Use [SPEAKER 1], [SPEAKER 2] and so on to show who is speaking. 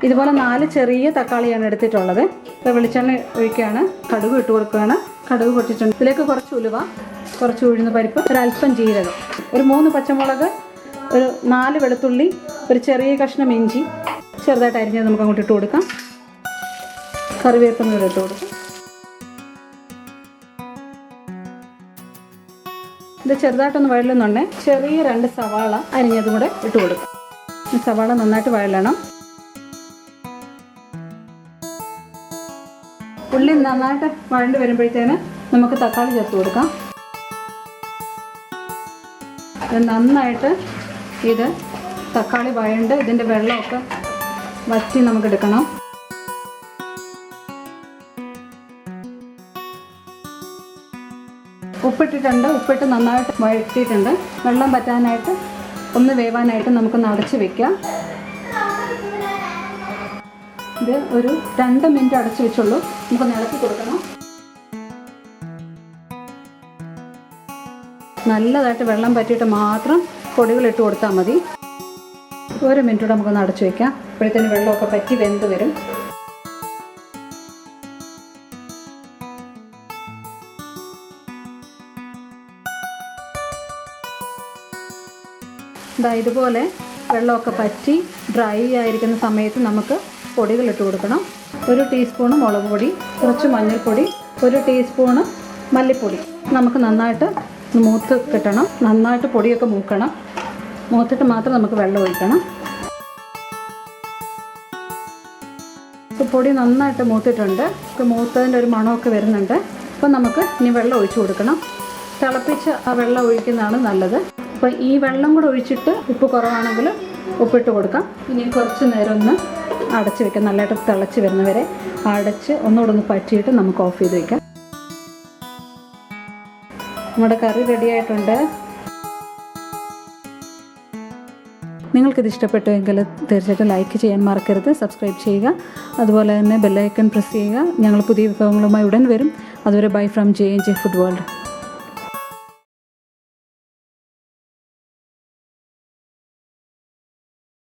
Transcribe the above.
[SPEAKER 1] ഇതുപോലെ 4 ചെറിയ തക്കാളിയാണ് എടുത്തിട്ടുള്ളത്. ഇപ്പോൾ വെളിച്ചെണ്ണ ഒഴിക്കുകയാണ്. കടുക് ഇട്ട് കൊടുക്കുകയാണ്. കടുക് പൊട്ടിച്ചിട്ടുണ്ട്. ഇതിലേക്ക് കുറച്ച് ഉലുവ, കുറച്ച് ഉഴുന്ന് പരിപ്പ്, ഒരല്പം ജീരകം, ഒരു 3 പച്ചമുളക്, ഒരു 4 വെളുത്തുള്ളി, ഒരു ചെറിയ കഷ്ണം ഇഞ്ചി ചെറുതായിട്ട് അരിഞ്ഞത് നമുക്ക് അങ്ങോട്ട് ഇട്ട് കൊടുക്കാം. കറിവേപ്പില ഇട്ട് കൊടുക്കാം. ഇത് ചെറുതായിട്ടൊന്ന് വഴലുന്നുണ്ടേ ചെറിയ 2 സവാള അരിഞ്ഞതും കൂടെ ഇട്ട് കൊടുക്കാം. ഈ സവാള നന്നായിട്ട് വഴലണം. ഉള്ളി നന്നായിട്ട് വഴണ്ട് വരുമ്പോഴത്തേന് നമുക്ക് തക്കാളി ചേർത്ത് കൊടുക്കാം. നന്നായിട്ട് ഇത് തക്കാളി വഴണ്ട് ഇതിൻ്റെ വെള്ളമൊക്കെ വറ്റി നമുക്കെടുക്കണം. ഉപ്പിട്ടിട്ടുണ്ട്. ഉപ്പിട്ട് നന്നായിട്ട് വഴറ്റിയിട്ടുണ്ട്. വെള്ളം പറ്റാനായിട്ട് ഒന്ന് വേവാനായിട്ട് നമുക്കൊന്ന് അടച്ച് വയ്ക്കാം. ഇത് ഒരു 2 മിനിറ്റ് അടച്ചു വെച്ചുള്ളൂ. നമുക്കൊന്ന് ഇളക്കി കൊടുക്കണം. നല്ലതായിട്ട് വെള്ളം പറ്റിയിട്ട് മാത്രം പൊടികൾ ഇട്ട് കൊടുത്താൽ മതി. 1 മിനിറ്റ് കൂടെ നമുക്കൊന്ന് അടച്ചു വയ്ക്കാം. അപ്പോഴത്തേന് വെള്ളമൊക്കെ പറ്റി വെന്ത് വരും. ഇതുപോലെ വെള്ളമൊക്കെ പറ്റി ഡ്രൈ ആയിരിക്കുന്ന സമയത്ത് നമുക്ക് പൊടികൾ ഇട്ട് കൊടുക്കണം. 1 ടീസ്പൂണ് മുളക് പൊടി, കുറച്ച് മഞ്ഞൾപ്പൊടി, 1 ടീസ്പൂണ് മല്ലിപ്പൊടി. നമുക്ക് നന്നായിട്ട് മൂത്ത് കിട്ടണം. നന്നായിട്ട് പൊടിയൊക്കെ മൂക്കണം. മൂത്തിട്ട് മാത്രം നമുക്ക് വെള്ളം ഒഴിക്കണം. പൊടി നന്നായിട്ട് മൂത്തിട്ടുണ്ട്. മൂത്തതിൻ്റെ ഒരു മണമൊക്കെ വരുന്നുണ്ട്. അപ്പം നമുക്ക് ഇനി വെള്ളം ഒഴിച്ചു കൊടുക്കണം. തിളപ്പിച്ച് ആ വെള്ളം ഒഴിക്കുന്നതാണ് നല്ലത്. അപ്പോൾ ഈ വെള്ളം കൂടെ ഒഴിച്ചിട്ട് ഉപ്പ് കുറവാണെങ്കിൽ ഉപ്പിട്ട് കൊടുക്കാം. ഇനി കുറച്ച് നേരം ഒന്ന് അടച്ച് വെക്കാം. നല്ലതായിട്ട് തിളച്ച് വരുന്നവരെ അടച്ച് ഒന്നുകൂടെ ഒന്ന് പറ്റിയിട്ട് നമുക്ക് ഓഫ് ചെയ്ത് വയ്ക്കാം. നമ്മുടെ കറി റെഡി ആയിട്ടുണ്ട്. നിങ്ങൾക്കിത് ഇഷ്ടപ്പെട്ടുവെങ്കിൽ തീർച്ചയായിട്ടും ലൈക്ക് ചെയ്യാൻ മറക്കരുത്. സബ്സ്ക്രൈബ് ചെയ്യുക. അതുപോലെ തന്നെ ബെല്ലൈക്കൺ പ്രസ് ചെയ്യുക. ഞങ്ങൾ പുതിയ വിഭവങ്ങളുമായി ഉടൻ വരും. അതുവരെ bye from JNJ food world.